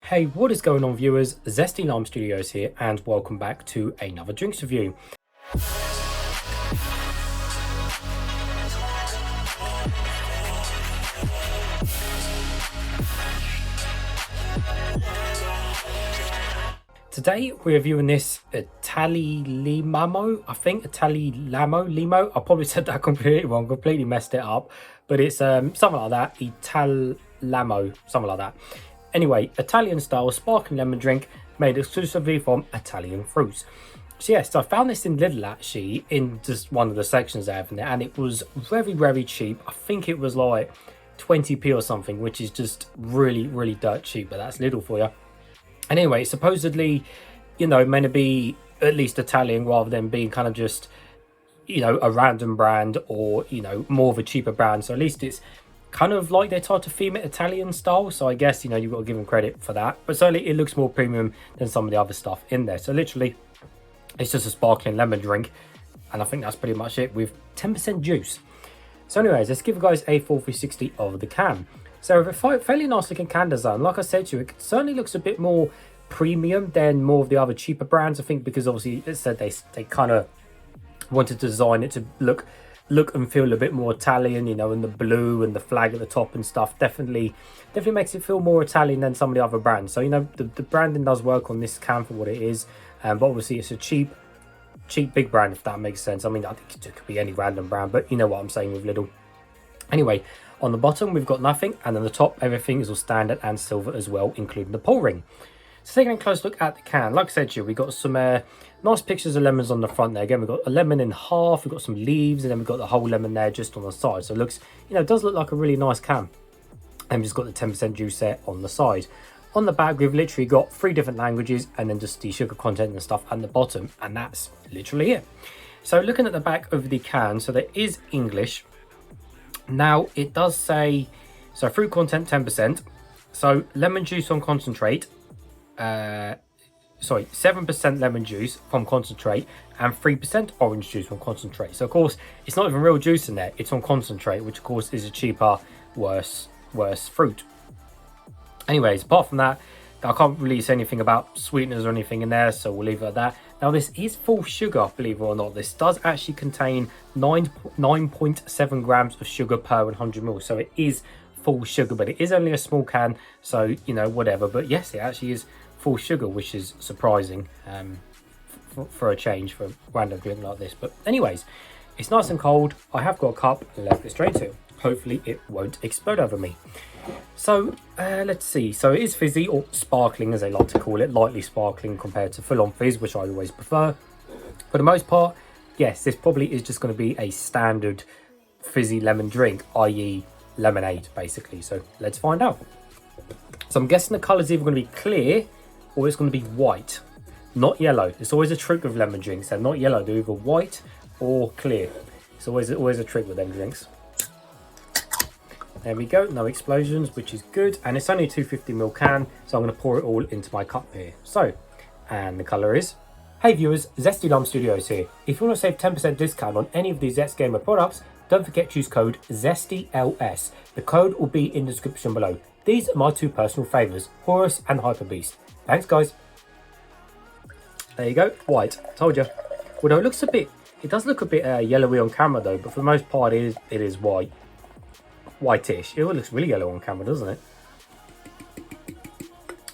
Hey, what is going on, viewers? Zesty Lime Studios here, and welcome back to another drinks review. Today we're reviewing this Italiamo, I think. Limo. I probably said that completely wrong, completely messed it up, but it's something like that. Italiamo, something like that. Anyway, Italian style sparkling lemon drink made exclusively from Italian fruits. So yes, I found this in Lidl actually, in just one of the sections they have in there, and it was very, very cheap. I think it was like 20p or something, which is just really dirt cheap, but that's Lidl for you. And anyway, supposedly, you know, meant to be at least Italian rather than being kind of just, you know, a random brand or, you know, more of a cheaper brand. So at least it's kind of like they tried to theme it Italian style. So I guess, you know, you've got to give them credit for that. But certainly it looks more premium than some of the other stuff in there. So literally, it's just a sparkling lemon drink. And I think that's pretty much it with 10% juice. So anyways, let's give you guys a full 360 of the can. So with a fairly nice looking can design, like I said to you, it certainly looks a bit more premium than more of the other cheaper brands. I think because obviously it said they kind of wanted to design it to look and feel a bit more Italian, you know, and the blue and the flag at the top and stuff definitely makes it feel more Italian than some of the other brands. So, you know, the branding does work on this can for what it is, but obviously it's a cheap big brand, if that makes sense. I mean, I think it could be any random brand, but you know what I'm saying with Lidl. Anyway, on the bottom we've got nothing, and on the top everything is all standard and silver as well, including the pull ring. So taking a close look at the can, like I said to you, we've got some nice pictures of lemons on the front there. Again, we've got a lemon in half, we've got some leaves, and then we've got the whole lemon there just on the side. So it looks, you know, it does look like a really nice can. And we've just got the 10% juice there on the side. On the back, we've literally got 3 different languages and then just the sugar content and stuff at the bottom, and that's literally it. So looking at the back of the can, so there is English. Now it does say, so fruit content 10%, so lemon juice on concentrate, 7% lemon juice from concentrate and 3% orange juice from concentrate. So of course it's not even real juice in there, it's on concentrate, which of course is a cheaper, worse fruit. Anyways, apart from that, I can't really say anything about sweeteners or anything in there, so we'll leave it at that. Now this is full sugar, believe it or not. This does actually contain 9.7 grams of sugar per 100 ml, so it is full sugar, but it is only a small can, so you know, whatever. But yes, it actually is full sugar, which is surprising for a change for a random drink like this. But anyways, it's nice and cold. I have got a cup, and let's get straight to it. Hopefully it won't explode over me. So let's see, so it is fizzy, or sparkling as they like to call it, lightly sparkling compared to full-on fizz, which I always prefer. For the most part, yes, this probably is just going to be a standard fizzy lemon drink, i.e. lemonade basically. So let's find out. So I'm guessing the colour is either going to be clear or it's going to be white, not yellow. It's always a trick with lemon drinks, they're not yellow, they're either white or clear. It's always a trick with them drinks. There we go, no explosions, which is good, and it's only a 250ml can, so I'm going to pour it all into my cup here. So, and the colour is... Hey viewers, Zesty Lime Studios here. If you want to save 10% discount on any of these Zest Gamer products, don't forget to use code ZESTYLS. The code will be in the description below. These are my 2 personal favourites, Horus and Hyper Beast. Thanks guys. There you go, white, told you. Although it does look a bit yellowy on camera though, but for the most part it is white. Whitish. It looks really yellow on camera, doesn't it?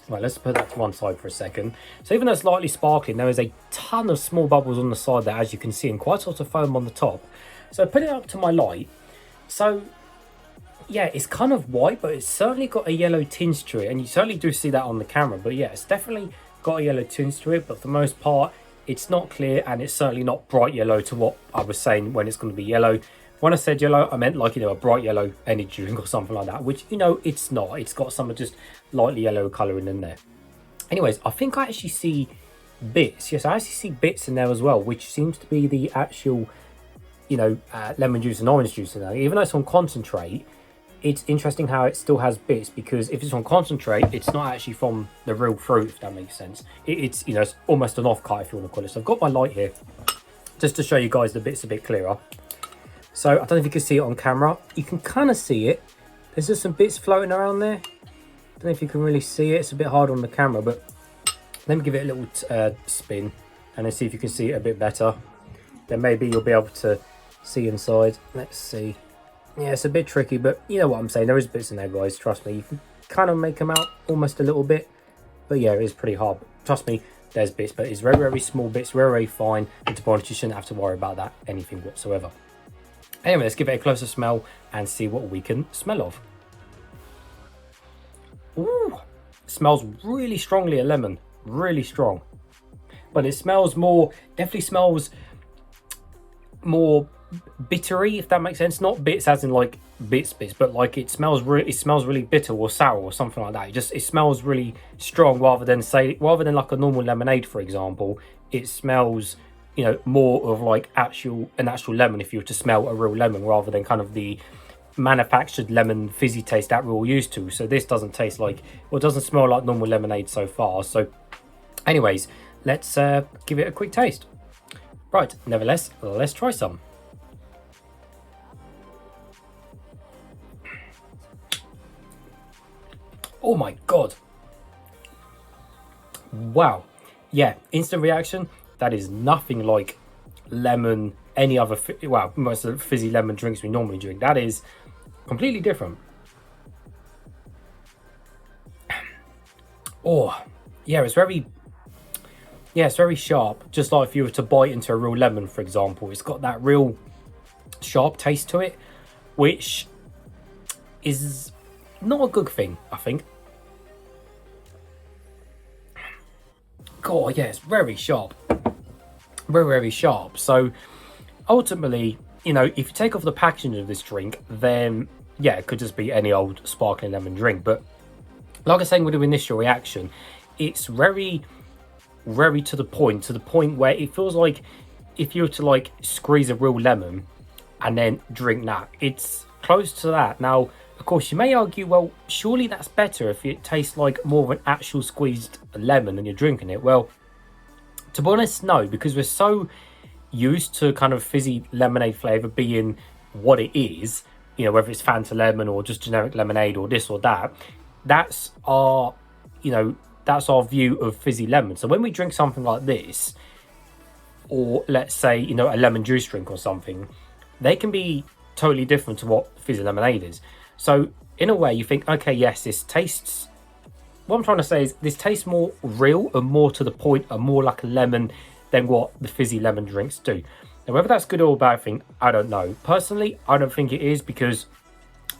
Right, let's put that to one side for a second. So even though it's lightly sparkling, there is a ton of small bubbles on the side there, as you can see, and quite a lot of foam on the top. So put it up to my light. So yeah, it's kind of white, but it's certainly got a yellow tinge to it, and you certainly do see that on the camera. But yeah, it's definitely got a yellow tinge to it, but for the most part it's not clear, and it's certainly not bright yellow to what I was saying when it's going to be yellow. When I said yellow, I meant like, you know, a bright yellow energy drink or something like that, which, you know, it's not. It's got some just lightly yellow colouring in there. Anyways, I think I actually see bits. Yes, I actually see bits in there as well, which seems to be the actual, you know, lemon juice and orange juice in there. Even though it's on concentrate, it's interesting how it still has bits, because if it's on concentrate, it's not actually from the real fruit, if that makes sense. It's, you know, it's almost an off-cut, if you want to call it. So I've got my light here, just to show you guys the bits a bit clearer. So I don't know if you can see it on camera. You can kind of see it. There's just some bits floating around there. Don't know if you can really see it. It's a bit hard on the camera, but let me give it a little spin and then see if you can see it a bit better. Then maybe you'll be able to see inside. Let's see. Yeah, it's a bit tricky, but you know what I'm saying. There is bits in there, guys. Trust me. You can kind of make them out almost a little bit. But yeah, it is pretty hard. Trust me, there's bits, but it's very, very small bits, very, very fine. And to be honest, you shouldn't have to worry about that anything whatsoever. Anyway, let's give it a closer smell and see what we can smell of. Ooh, it smells really strongly of lemon. Really strong. But it smells more, definitely smells more bittery, if that makes sense. Not bits as in like bits, but like it smells really bitter or sour or something like that. It smells really strong rather than like a normal lemonade, for example. It smells, you know, more of like an actual lemon if you were to smell a real lemon, rather than kind of the manufactured lemon fizzy taste that we're all used to. So this doesn't taste like, or doesn't smell like normal lemonade so far. So anyways, let's give it a quick taste. Right, nevertheless, let's try some. Oh my god. Wow. Yeah, instant reaction. That is nothing like lemon, any other, well, most of the fizzy lemon drinks we normally drink. That is completely different. Oh, yeah, it's very sharp. Just like if you were to bite into a real lemon, for example. It's got that real sharp taste to it, which is not a good thing, I think. God, yeah, it's very sharp. Very, very sharp. So ultimately, you know, if you take off the packaging of this drink, then yeah, it could just be any old sparkling lemon drink. But like I was saying with the initial reaction, it's very, very to the point where it feels like if you were to like squeeze a real lemon and then drink that, it's close to that. Now, of course, you may argue, well, surely that's better if it tastes like more of an actual squeezed lemon and you're drinking it. Well, to be honest, no, because we're so used to kind of fizzy lemonade flavour being what it is, you know, whether it's Fanta lemon or just generic lemonade or this or that, that's our, you know, that's our view of fizzy lemon. So when we drink something like this, or let's say, you know, a lemon juice drink or something, they can be totally different to what fizzy lemonade is. So in a way you think, okay, yes, this tastes, what I'm trying to say is this tastes more real and more to the point and more like a lemon than what the fizzy lemon drinks do. Now, whether that's good or a bad thing, I don't know. Personally, I don't think it is, because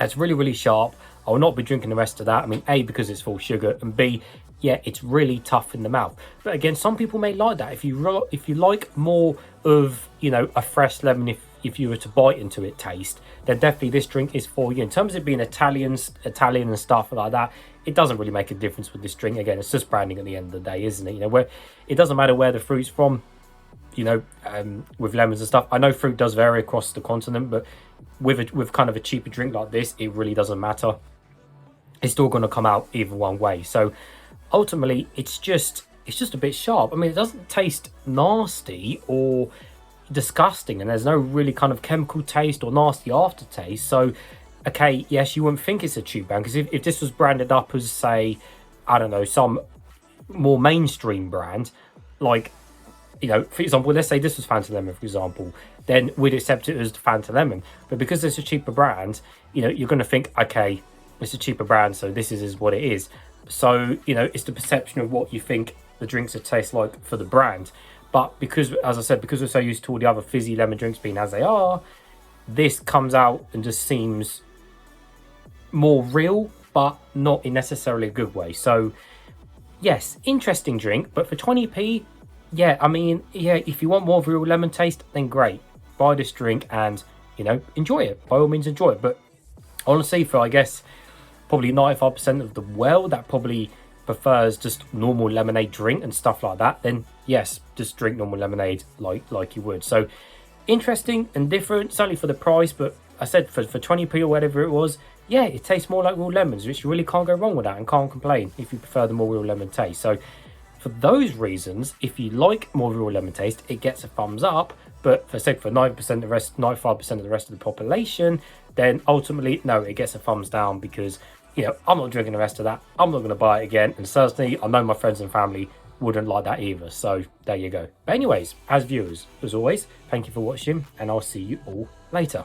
it's really, really sharp. I will not be drinking the rest of that. I mean, A, because it's full sugar, and B, yeah, it's really tough in the mouth. But again, some people may like that. If you like more of, you know, a fresh lemon, if you were to bite into it taste, then definitely this drink is for you. In terms of it being Italian and stuff like that, it doesn't really make a difference with this drink. Again, it's just branding at the end of the day, isn't it? You know, where it doesn't matter where the fruit's from, you know, with lemons and stuff. I know fruit does vary across the continent, but with kind of a cheaper drink like this, it really doesn't matter. It's still going to come out either one way. So ultimately, it's just a bit sharp. I mean, it doesn't taste nasty or disgusting, and there's no really kind of chemical taste or nasty aftertaste. So okay, yes, you wouldn't think it's a cheap brand, because if this was branded up as, say, I don't know, some more mainstream brand, like, you know, for example, let's say this was Fanta Lemon, for example, then we'd accept it as Fanta Lemon. But because it's a cheaper brand, you know, you're going to think, okay, it's a cheaper brand, so this is what it is. So, you know, it's the perception of what you think the drinks would taste like for the brand. But because, as I said, because we're so used to all the other fizzy lemon drinks being as they are, this comes out and just seems more real, but not in necessarily a good way. So yes, interesting drink, but for 20p, yeah, I mean, yeah, if you want more of a real lemon taste, then great, buy this drink and, you know, enjoy it. By all means, enjoy it. But honestly, for, I guess, probably 95% of the world that probably prefers just normal lemonade drink and stuff like that, then yes, just drink normal lemonade like you would. So interesting and different, certainly for the price. But I said for 20p or whatever it was, yeah, it tastes more like real lemons, which you really can't go wrong with that, and can't complain if you prefer the more real lemon taste. So for those reasons, if you like more real lemon taste, it gets a thumbs up. But for 95% of the rest of the population, then ultimately, no, it gets a thumbs down, because I'm not drinking the rest of that. I'm not going to buy it again. And certainly, I know my friends and family wouldn't like that either. So there you go. But anyways, as viewers, as always, thank you for watching, and I'll see you all later.